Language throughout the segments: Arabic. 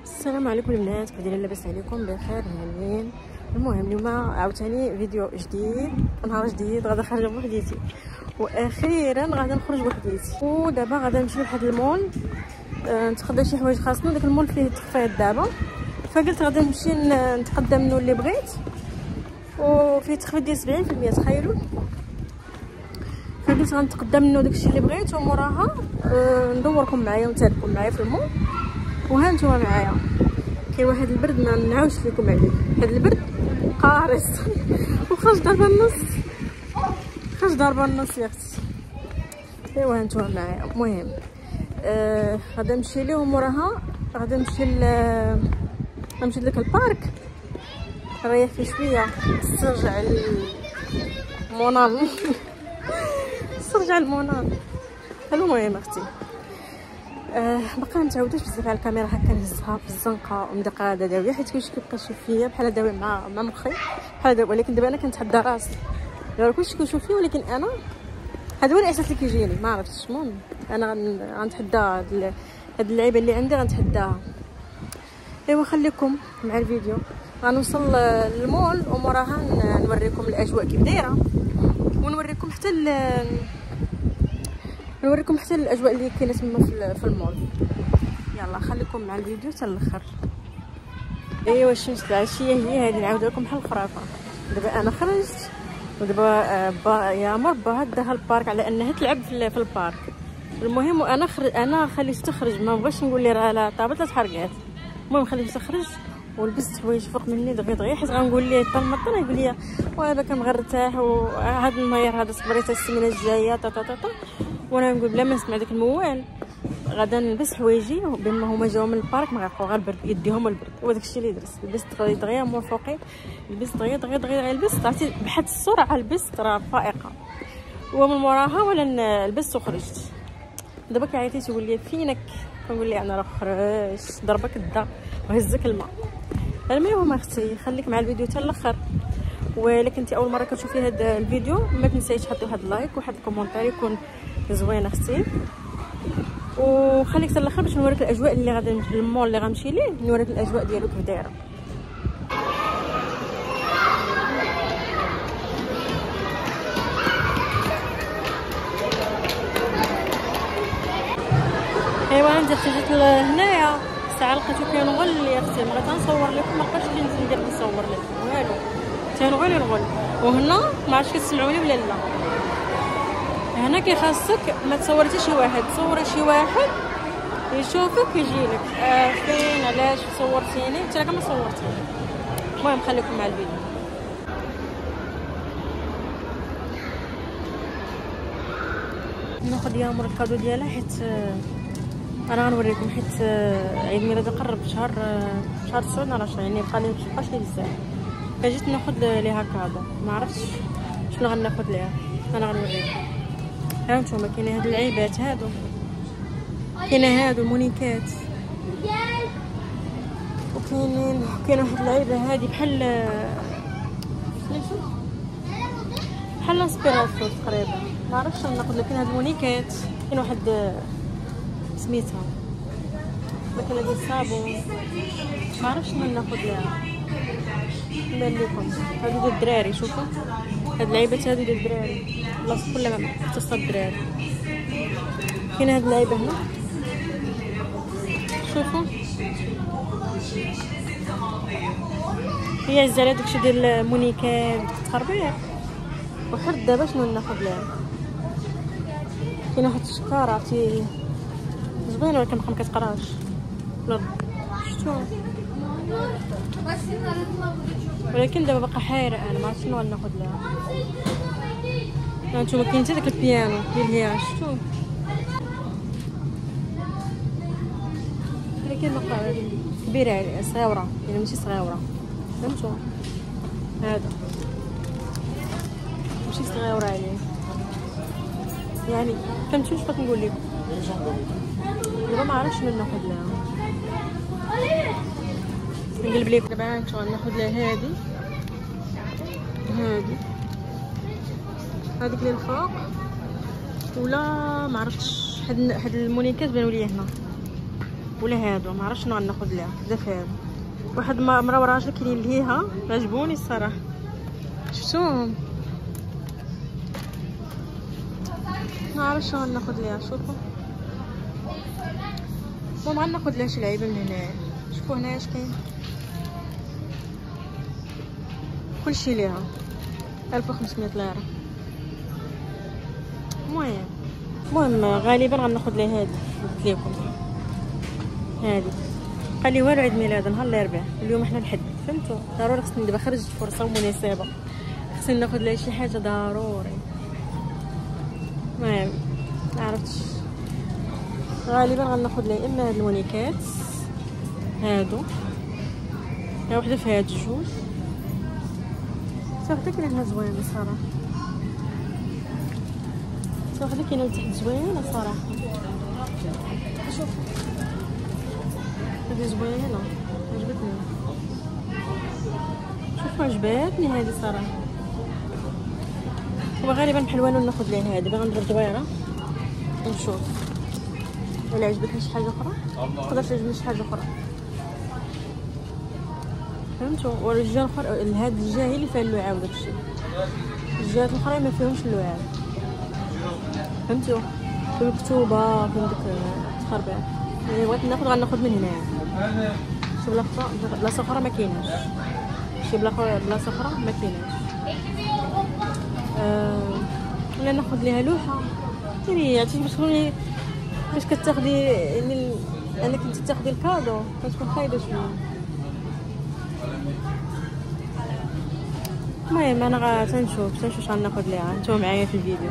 السلام عليكم البنات، كيف دايرين؟ لاباس عليكم؟ بخير هانيين. المهم اليوم عاوتاني فيديو جديد، نهار جديد، غادا خارجه بوحديتي واخيرا غادا نخرج بوحديتي. ودابا غادا نمشي لواحد المول نتقضى شي حوايج خاصنا. داك المول فيه تخفيض دابا، فقلت غادا نمشي نتقدى منو اللي بغيت، وفيه تخفيض ديال 70%. تخيلوا، فقلت غنتقدى منو داكشي اللي بغيت وموراها ندوركم معايا ونتابعكم معايا في المول. وها نتوما معايا كاين واحد البرد ما نعاودش لكم عليه، هاد البرد قارص وخرج ضربه النص، يا اختي. ايوا هانتوما معايا. المهم غادا نمشي ليه وموراها غادا نمشي لذاك البارك نريح فيه شويه، نسترجع المونال المهم اختي بقى متعوداش بزاف على الكاميرا، هكا نهزها في الزنقه ومدقه داويه، حيت كلشي كيبقى يشوف فيا بحال داوي مع مخي بحال دابا. ولكن دابا انا كنتحدى راسي، دابا كلشي كيشوف فيا، ولكن انا هذا هو الاحساس اللي كيجيني، ما عرفتش. المهم انا غنتحدى هاد اللعيبه اللي عندي، غنتحداها. ايوا خليكم مع الفيديو. غنوصل للمول وموراها نوريكم الاجواء كيف دايره، ونوريكم حتى الاجواء اللي كاينه تما في المول. يلا خليكم مع الفيديو حتى الاخر. ايوا الشمس العشيه هي هذه، نعاود لكم بحال الخرافه. دابا انا خرجت ودابا يا مربا هداها البارك على انها تلعب في البارك. المهم انا خليت تخرج، ما بغيتش نقول لي راه لا طابت لا تحرقات. المهم خليت تخرج ولبست حوايج فوق مني دغيا، حيت غنقول ليه طلمطنا يقول لي وهذا كنغرتاح وهذا النهار هذا صبريت السيمانه الجايه وانا نقول بلا ما نسمع داك الموال غادا نلبس حوايجي. بما هما جاو من البارك ما غيبقاو غير البرد، يديهم البرد. وداك الشيء اللي درت، لبست دغيا موفقي، لبست دغيا لبست، عرفتي بحال السرعه لبست راه فائقه. ومن موراها ولا لبست وخرجت. دابا كيعيط لي تيقول لي فينك، كنقول لي انا راه خرجت ضربك الدا وهزك الماء. المهم اختي خليك مع الفيديو حتى الاخر. ولكن انت اول مره كتشوفي هذا الفيديو ما تنسايش تحطي واحد اللايك وواحد الكومونتير يكون زوين اختي، وخليك حتى الاخر باش نوريك الاجواء اللي غادي نمشي للمول اللي غنمشي ليه، نوريك الاجواء ديالو كيف دايره. ايوا عندي خرجت لهنايا ساعه لقيتو كينغل يا اختي، بغيت نصور لكم، ما بقاش ندير نصور لكم والو، تينغل. وهنا ما عرفتش كتسمعوني ولا لا. هنا كيخاصك ما تصورتي شي واحد، تصوري شي واحد يشوفك يجيلك فين علاش صورتيني، انت راك ما صورتيني. المهم خليكم مع الفيديو. ناخذ يا مر الكادو ديالها، حيت انا غنوريكم، حيت عيد ميلادي قرب شهر 9 نهار 10، يعني مابقاش لي بزاف، فجيت ناخذ ليها كادو. ما عرفتش شنو غناخذ ليها، انا غنوريكم. ها نتوما كاينه هاد اللعيبات هادو، كاينه هادو المونيكات، كاينه واحد اللعيبه هادي بحال انسبيراسيون تقريبا، ما عرفتش شنو ناخذ. لكن هاد المونيكات كاين واحد سميتها ماكله ديال الصابون، ما عرفتش شنو ناخذ ليها. نبان لكم هادو ديال الدراري، شوفوا هاد اللعيبات هادو ديال الدراري، بلاصه كلها مختصه الدراري. كاين هاد اللعيبه هنا، شوفوا هي عزالة داكشي ديال المونيكات التخربيق. وحرد دابا شنو ناخذ ليها. كاين واحد الشكاره عرفتي زوينه ولكن ما كتقراش، شفتو. ولكن دابا باقا حايره، انا ما عرفتش شنو غناخذ لها. هانتوما كاين حتى داك البيانو ديال هي، شفتو. ولكن باقا كبيره عليه، صغيره يعني ماشي صغيره، فهمتوا. هذا ماشي صغيره عليه، يعني فهمتوا واش بغيت نقول لكم. دابا ما عرفتش شنو ناخذ لها، نقلب لكم. دابا هانتوما ناخذ لها هذيك اللي الفوق، ولا ما عرفتش. هاد المونيكات بانوا لي هنا، ولا هادو ما عرفتش شنو غناخذ ليها. بزاف هادو واحد مرا وراجل كاينين ليها عجبوني الصراحه. شفتوهم ما عرفتش شنو غناخذ ليها. شوفوا المهم غناخذ لها شي لعيبه من هنايا. شوفوا هنايا اش كاين كلشي ليها 1500 ليره. المهم غالبا غناخذ لها هادي قلت لكم. هادي قال لي والو عيد ميلاد نهار الاربعاء، اليوم حنا الحد فهمتوا. ضروري خصني دابا خرجت فرصه ومناسبه خصني ناخذ لها شي حاجه ضروري. المهم ما عرفتش غالبا غناخذ لها اما هاد الونيكات هادو يا وحده في هاد الجوج. حتى وحده كاينه هنا زوينه الصراحه. حتى وحده كاينه لتحت زوينه صراحه. شوف هذه زوينه عجبتني. شوف عجبتني هذه صراحه. وغالبا بحال والو ناخذ ليها هذه. باغا ندير دويره ونشوف ولا عجبتني شي حاجه اخرى. تقدر تعجبني شي حاجه اخرى فهمتوا. والجهه الاخرى هاد الجهه هي اللي فيها اللعاب داكشي. الجهات الاخرى ما فيهمش اللعاب فهمتوا. في المكتوبه في ديك التخربيق. يعني بغيت ناخذ غناخذ من هنا. شي بلاصه اخرى ما كايناش. شي بلاصه اخرى ما كايناش. ولا ناخذ ليها لوحه. يعني عرفتي باش كتاخدي يعني انك انت تاخدي الكادو كتكون خايبه شويه. المهم انا تنشوف اش غناخذ ليها. نتوما معايا في الفيديو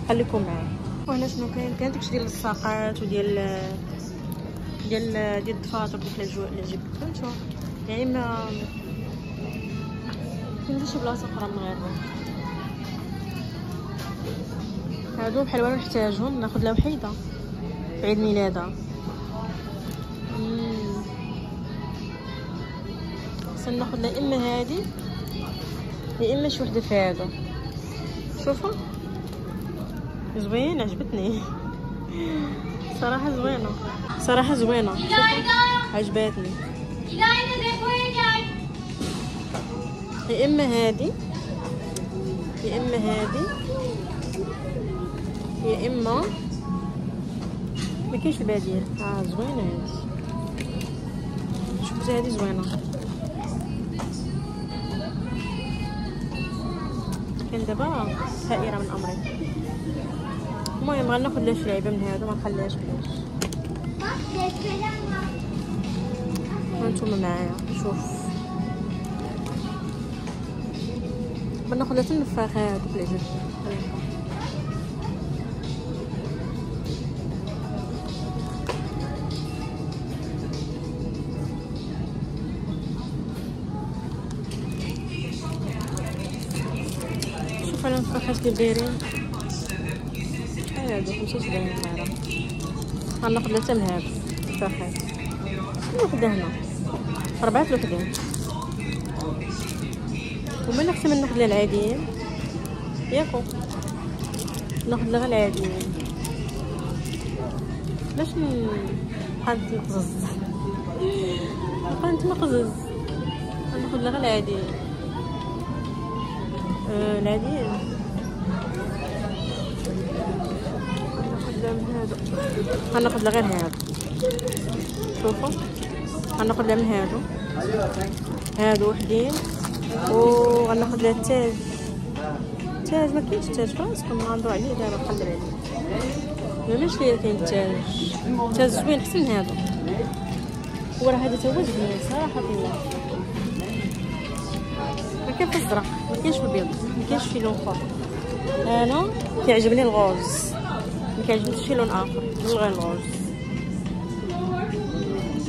خليكم معايا. وهنا شنو كاين داكشي ديال الساقات وديال ديال الدفاطر ديك اللي جبت فهمتوا. يعني ما كاين شي بلاصه اخرى من غير هادو بحال والو نحتاجهم. ناخذ لها وحيده في عيد ميلادها. خصني ناخذ لها اما هادي يا اما شي وحده في هادو. شوفوا زوين عجبتني صراحه. زوينه صراحه زوينه. عجبتني. يا اما هادي يا اما هادي يا اما ما كاينش البديل. زوينه هادي. شوف هادي زوينه. كان دابا حائره من امري. المهم غناخذ لها شي لعيبه من هادو ما نخليهاش بلاش. هانتوما معايا. شوف بناخذ لها النفاخ هادوك اللي عجبتني. شوف على النفاخات اللي دايرين هادو 75 ليره. غناخذ لها حتى من هادو النفاخات. وحده هنا 4 وحدين. ومن احسن من ناخذ لها العاديين ياكو. ناخذ لها غير العاديين باش نبقى نقزز. نبقى نقزز. ناخذ لها غير العاديين. العاديين ناخذ لها من هادو. غناخذ لها غير هادو. شوفوا غناخذ لها من هادو. هادو وحدين. وغناخذ لها التاج. التاج ما كاينش التاج فراسكم. غندور عليه دابا نقلب عليه. ماشي ليا كاين التاج. التاج زوين احسن من هادو. وراه هذا تا هو زوين صراحه الله. ما كاين في الزرق ما كاينش في البيض ما كاينش في لون اخر. انا كيعجبني الغوز ما كيعجبنيش شي لون اخر غير الغوز.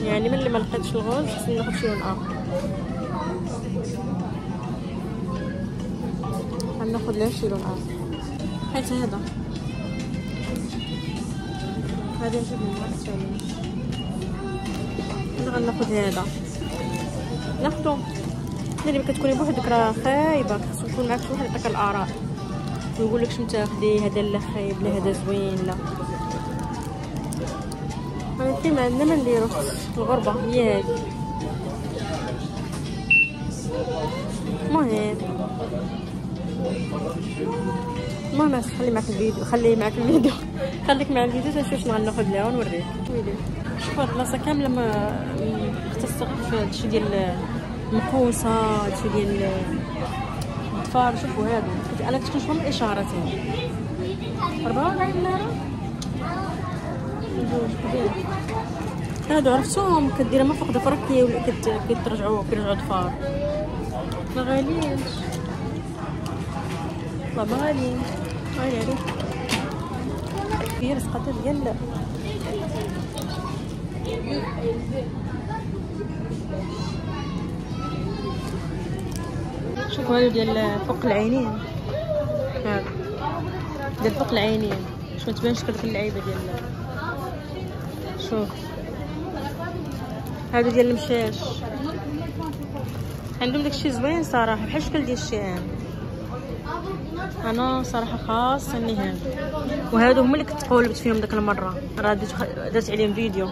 يعني ملي ما لقيتش الغوز خصني ناخذ شي لون اخر. غناخذ لها شي لون اخر حيت هذا يعجبني. انا غناخذ هذا. ناخذو ملي كتكوني بوحدك راه خايبه. خصو يكون معاك شي واحد يعطيك الاراء ويقول لك شنو تاخدي. هذا لا خايب لا هذا زوين لا. ولكن ما عندنا ما نديرو الغربه هي هذه. المهم خلي معك الفيديو خليك مع الفيديو تنشوف شنو غناخذ ليها ونوريك. ويلي شوف هاد البلاصه كامله ما مختصه في هادشي ديال المقوسه، هادشي ديال الضفار. شوفوا هادو انا كنت كنشوفهم الاشارات هادي 44 ليره هادو عرفتوهم كديرها ما فوق ضفرك كيترجعوا ضفار. ما غاليينش والله، ما غاليين. غالي عليك هي رزقتها ديال شوفوا هادو ديال فوق العينين. هادو ديال فوق العينين شوف تبانش كديك اللعيبه ديال. شوف هادو ديال المشاش عندهم داكشي زوين صراحه بحال الشكل ديال الشيئان. انا صراحه خاصني هادو، وهادو هما اللي كنت قولبت فيهم داك المره، راه درت عليهم فيديو.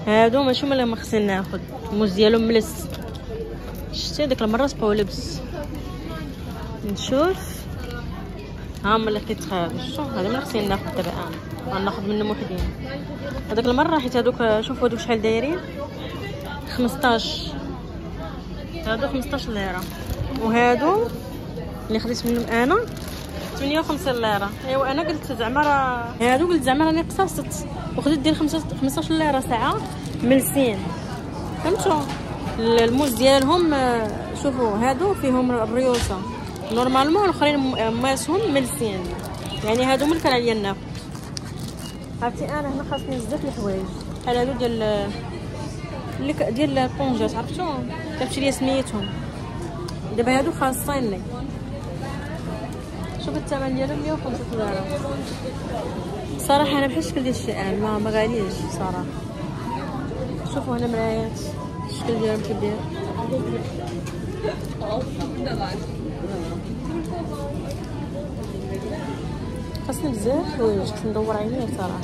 هادو ماشي هما اللي ما خصني ناخذ، الموز ديالهم ملس. شتي ديك المره تقولبت نشوف ها هما اللي كيتخادوا. شوف هذا اللي خصني ناخذ دابا. انا غناخذ منهم وحدين هذاك المره حيت هادوك شوفوا هادوك شحال دايرين 15. هادو 15 ليره، وهادو اللي خديت منهم انا 58 ليره. ايوا انا قلت زعما راه هادو قلت زعما راني قصاصت وخديت ديال 15 ليره ساعه ملسين. فهمتوا الموز ديالهم؟ شوفوا هادو فيهم الريوسه نورمالمون، الاخرين ماسهم ملسين. يعني هادو من كان عليا ناخذ. عرفتي انا هنا خاصني بزاف الحوايج بحال هادو ديال الطونجات، عرفتوهم داكشي اللي سميتهم دابا. هادو خاصيني. شوف الثمن ديالهم 105 ليره. صراحه انا بحال الشكل ديال الشيئان ما غاليش صراحه. شوفوا هنا مرايات الشكل ديالهم كيدير. خاصني بزاف الحوايج، خصني ندور عينيا صراحه.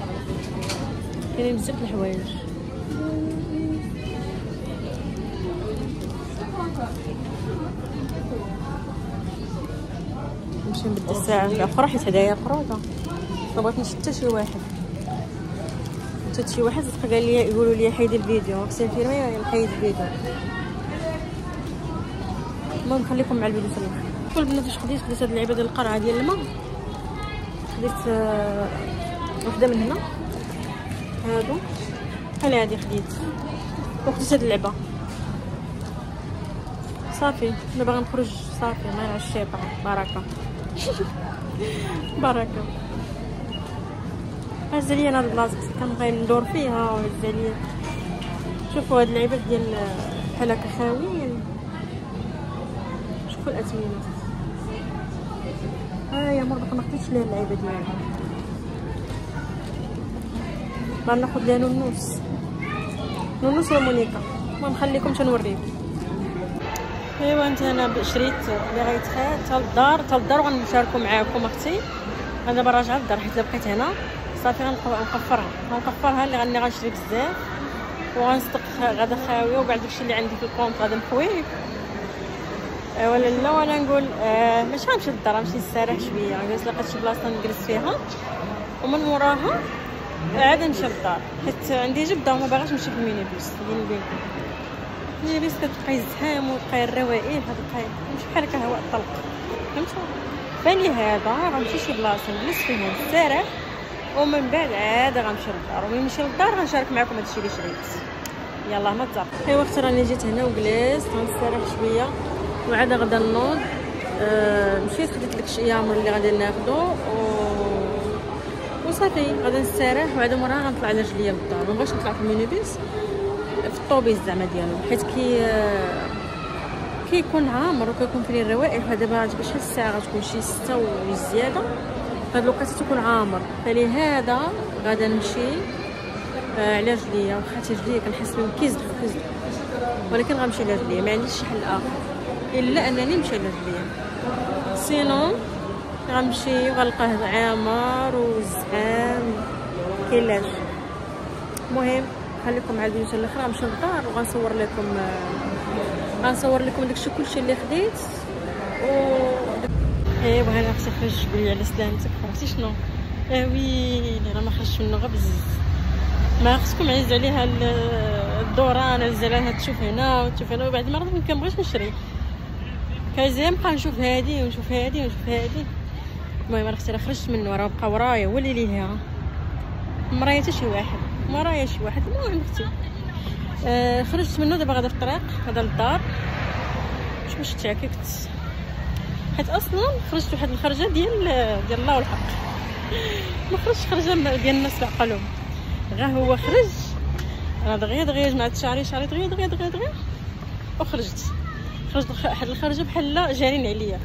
كاينين بزاف الحوايج. نمشي نبدل الساعه الاخرى حيت هدايا خروطه. ما بغيتش حتى شي واحد صدق قال لي يقولوا لي حيدي الفيديو، خصني نفيرمي نحيد الفيديو. المهم خليكم مع الفيديو سلام. كل البنات واش خديت هاد اللعيبه ديال القرعه ديال الماء. خديت وحده من هنا هادو بحال هادي خديت، وخديت هاد اللعبه صافي. دابا غنخرج صافي مع الشيطان. بركه هز ليا انا هاد البلاصه كنبغي ندور فيها وهز ليا. شوفوا هاد اللعيبات ديال بحال هكا خاويين. شوفوا الاثمنه. يا مربق ما خديتش ليها اللعيبه ديالها. غناخذ ليها نونوس ومونيكا. المهم خليكم تنوريكم. ايوا انت انا شريت اللي غيتخاد حتى للدار وغنشاركو معاكم اختي. انا دابا راجعه للدار حيت بقيت هنا صافي. غنقفرها اللي غنشري بزاف وغنصدق غادا خاويه، وكاع داكشي اللي عندي في الكونط غادا مخوي. ولا لا وانا نقول ماشي غنمشي للدار، غنمشي نستريح شويه. غنجلس لقيت شي بلاصه نجلس فيها ومن موراها عاد نمشي للدار حيت عندي جبده وما باغاش نمشي في المينيبيس. المينيبيس كتبقاي الزحام وبقاي الروائح كتبقاي مش بحال هكا هواء الطلق. فهمتوا؟ فاني هذا غنمشي شي بلاصه نجلس فيها نستريح ومن بعد عاد غنمشي للدار. وملي نمشي للدار غنشارك معكم هادشي اللي شريت. يلاه ما تزعف. ايوا اختي راني جيت هنا وجلست غنستريح شويه وعاد غدا نوض. مشيت خديت داكشي يامر اللي غادي ناخذو وصافي غادي نستريح وعاد موراها غنطلع على رجليا للدار. ما بغيتش نطلع في المينيبيس في الطوبيس زعما ديالو حيت كيكون عامر وكيكون فيه الروائح. دابا باش شحال الساعه غتكون شي 6 وزياده. هاد الوقت تكون عامر، فلهذا غادا نمشي على رجليا. واخا رجليا كنحس بهم كيزدحوا ولكن غنمشي على رجليا، ما عنديش شي حل اخر الا انني نمشي على رجليا. سينو غنمشي وغنلقاه عامر وزحام كاينلاش. المهم خليكم مع الفيديو حتى الاخر. غنمشي للدار وغنصور لكم داكشي كلشي اللي خديت. و ايوا انا خصني نخرج بلي على سلامتك. عرفتي شنو؟ ويلي راه ما خرجتش منه غير بزز. ما خصكم عز عليها الدوران، عز عليها تشوف هنا وتشوف هنا، وبعد المرات ما كنبغيش نشري، كنزيد نبقى نشوف هادي ونشوف هادي ونشوف هادي. المهم انا اختي خرجت منه، راه بقى ورايا هو اللي ليها مرايا حتى شي واحد، مرايا شي واحد. المهم اختي خرجت منه، دابا غادا في الطريق غادا للدار باش تعككت، حيت اصلا خرجت واحد الخرجه ديال الله والحق. ما خرجتش خرجه ديال الناس بعقلهم، غير هو خرج انا دغيا جمعت شعري دغيا وخرجت واحد الخرجه بحال جارين عليا.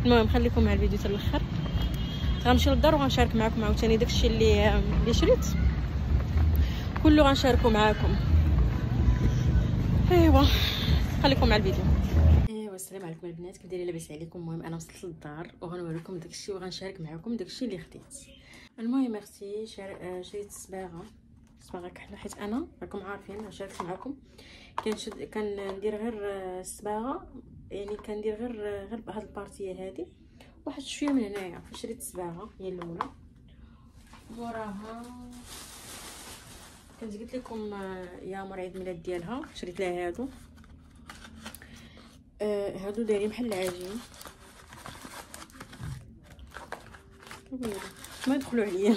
المهم خليكم مع الفيديو حتى الاخر. غنمشي للدار وغنشارك معكم عاوتاني داكشي اللي شريت كله، غنشاركو معاكم. ايوا خليكم مع الفيديو. ايوا السلام عليكم البنات، كي دايرين؟ لاباس عليكم؟ المهم انا وصلت للدار وغنوريكم داكشي وغنشارك معاكم داكشي اللي خديت. المهم اختي شريت صباغه كحله، حيت انا راكم عارفين شاركت معكم كندير غير الصباغه، يعني كندير غير بهاد البارتيه هادي واحد شويه من هنايا. فشريت صباغه هي الاولى، وراها كنت قلت لكم يا مر عيد ميلاد ديالها شريت لها هادو دايرين بحال العجين، ما يدخلوا عليا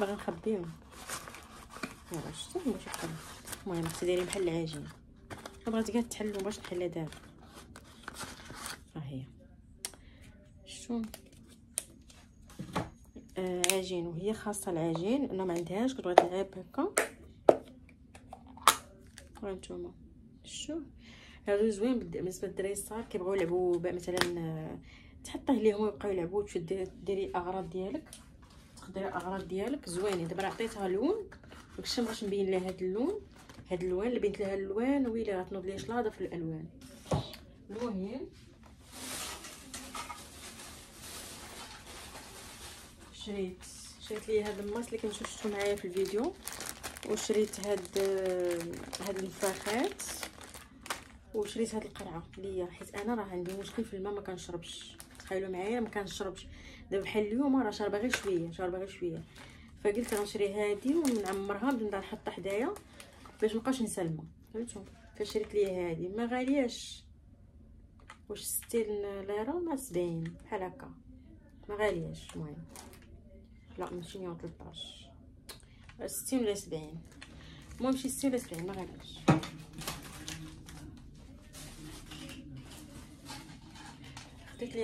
باغا نخبيهم. يلا شفتوا باش يدخلوا. المهم اختي دايرين بحال العجين، بغات كاع تحلوا باش نحلها دابا. ها هي شفتوا عجين، وهي خاصه العجين. انا ما عندهاش، كنت بغيت نلعب هكا. هانتوما شفتوا هادو زوين بالنسبه للدراري الصغار كيبغيو يلعبوا مثلا تحطيه ليهم ويبقاو يلعبوا، ديري اغراض ديالك، تقدري اغراض ديالك زوينين. دابا عطيتها لون، داكشي مابغيتش نبين لها هاد اللون، هاد الالوان اللي بينت لها الالوان ويلي غتنوض ليا شلاضه في الالوان. المهم شريت لي هاد الماس اللي كنتو شفتو معايا في الفيديو، وشريت هاد النفاخات، وشريت هاد القرعه ليا، حيت انا راه عندي مشكل في الماء، ما كنشربش. تخيلوا معايا ما كنشربش. دابا بحال اليوم راه شاربه غير شويه، فقلت غنشري هادي ونعمرها نبدا نحطها حدايا باش مابقاش ننسى الماء. فهمتوا؟ فشريت ليا هادي، ما غالياش، واش 60 ليره مع 70 بحال هكا، ما غالياش. المهم لا ماشي 113، 60 ولا 70، المهم شي 60 ولا 70 ما غالياش. خديت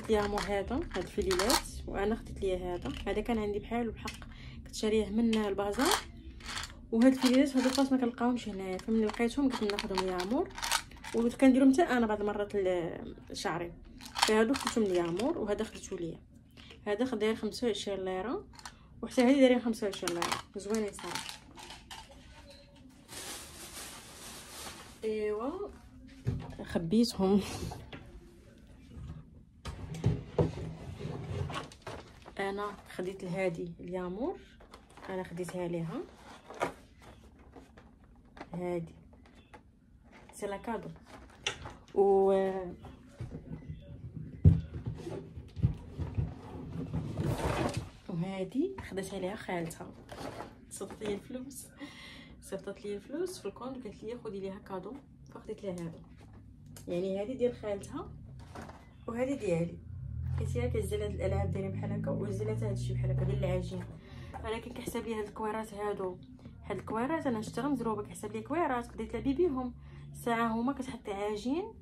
لي امور هذا الفليلات، وانا خديت لي هذا كان عندي بحال بحق كنت شاريه من البازار. وهاد الفليلات هادو خاص ما كنلقاهمش هنايا، فمن لقيتهم قلت ناخذهم يا امور، وكنديرهم حتى انا بعض المرات لشعري. فهادو خديتهم لي امور، وهذا خديته ليا. هذا خداير 25 ليره، وحتى هادي دايرين 25 ليره، زوينين صراحه. ايوا خبيتهم. انا خديت لهادي اليامور، انا خديتها ليها هادي سي لا كادو، وهادي خداتها ليها خالتها، صيفطت لي الفلوس في الكونط، قالت لي خدي ليها كادو، فخديت لها هذا. يعني هذه ديال خالتها وهذه ديالي، حيت هي كتزال هاد الالعاب دايرين بحال هكا، وزلات هادشي بحال هكا ديال العجين. انا كنحسب لي هاد الكويرات هادو، هاد الكويرات انا شفتها مزروبه، كنحسب لي كويرات قديت تلعبي بيهم ساعه، هما كتحطي عجين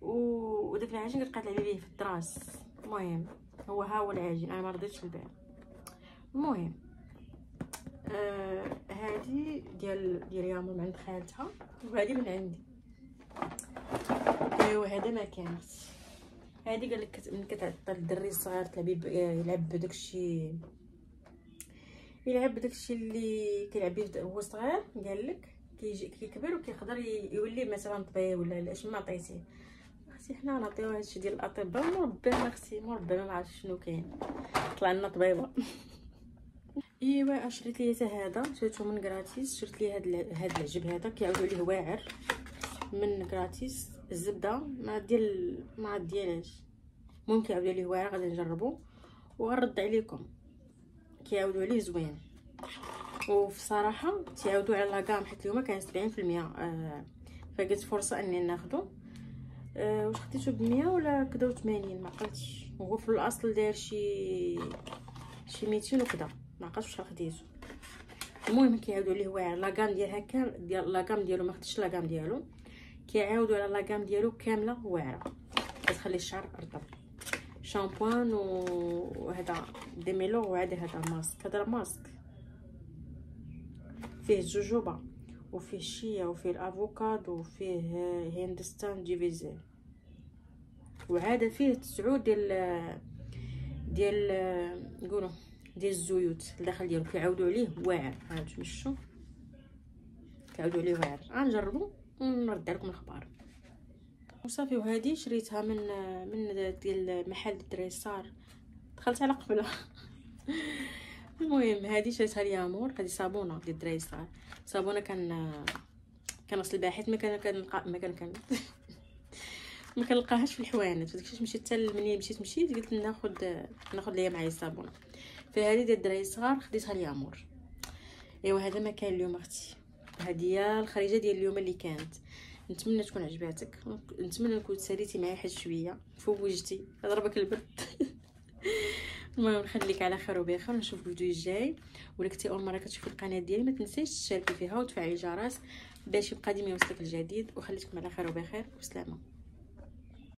وداك العجين كتبقى تلعبي بيه في الدراس. المهم هو العجين، انا ما رضيتش نبيع. المهم هادي ديال يامو من عند خالتها، وهادي من عندي. ايوا هذا ما كانت هادي قال لك من كتعطى الدري الصغير يلعب بداكشي اللي كيلعب به هو صغير، قال لك كيكبر وكيقدر يولي مثلا طبيب ولا لاش ما عطيتيه. اختي حنا نعطيو هادشي ديال الاطباء، مربى اختي مربى ما عرفتش شنو كاين، طلع لنا طبيبه. ايوا شريت لي هذا، شريته من غراتيس. شريت لي هاد العجب هذا كيعاودوا عليه واعر من غراتيس. الزبده ما ديالهاش، المهم كيعاودوا عليه واعر. غادي نجربو وغنرد عليكم. كيعاودوا عليه زوين، وفي صراحه تيعاودوا على لاكام حيت اليوم كان 70%. فقلت فرصه اني ناخذو. واش خديتو ب100 ولا كدا و80 ما عقلتش. هو في الاصل داير شي 200 وكذا، ما عقلتش واش خديتو. المهم كيعاودوا عليه واعر. لاكام ديال هكا ديال لاكام ديالو ما خديتش لاكام ديالو، كيعاودوا على لاكام ديالو كامله واعره كتخلي الشعر رطب. شامبوان وهذا ديميلور، وعاد هذا ماسك. هذا ماسك فيه الجوجوبا وفيه الشيا وفيه الافوكادو وفيه هندستان ديفيزي، وعاد فيه 9 ديال نقولوا ديال الزيوت الداخل ديالو. كيعاودوا عليه واعر. هانتوما شفتوا كيعاودوا عليه واعر. غنجربوا ونرد لكم الاخبار. وصافي. وهذه شريتها من ديال محل دريسار، دخلت على قبله. المهم هذه شريتها ليامور. هذه صابونه ديال دريسار، صابونه كنغسل بها حيت ما كنلقاهاش في الحوانت. وداكشي مشيت حتى منين مشيت قلت ناخذ ليا معايا الصابونه. فهذه ديال دريسار خديتها ليامور. ايوا هذا ما كان اليوم اختي. هذه هي الخريجه ديال اليوم اللي كانت. نتمنى تكون عجباتك، نتمنى نكون ساليتي معايا حاجه شويه، فوجتي ضربك البرد. المهم نخليك على خير وبخير، نشوفك في الفيديو الجاي. ولا كنتي اول مره كتشوفي القناه ديالي ما تنسيش تشاركي فيها وتفعلي الجرس باش يبقى ديما يوصلك الجديد. وخليتكم على خير وبخير، وسلامه.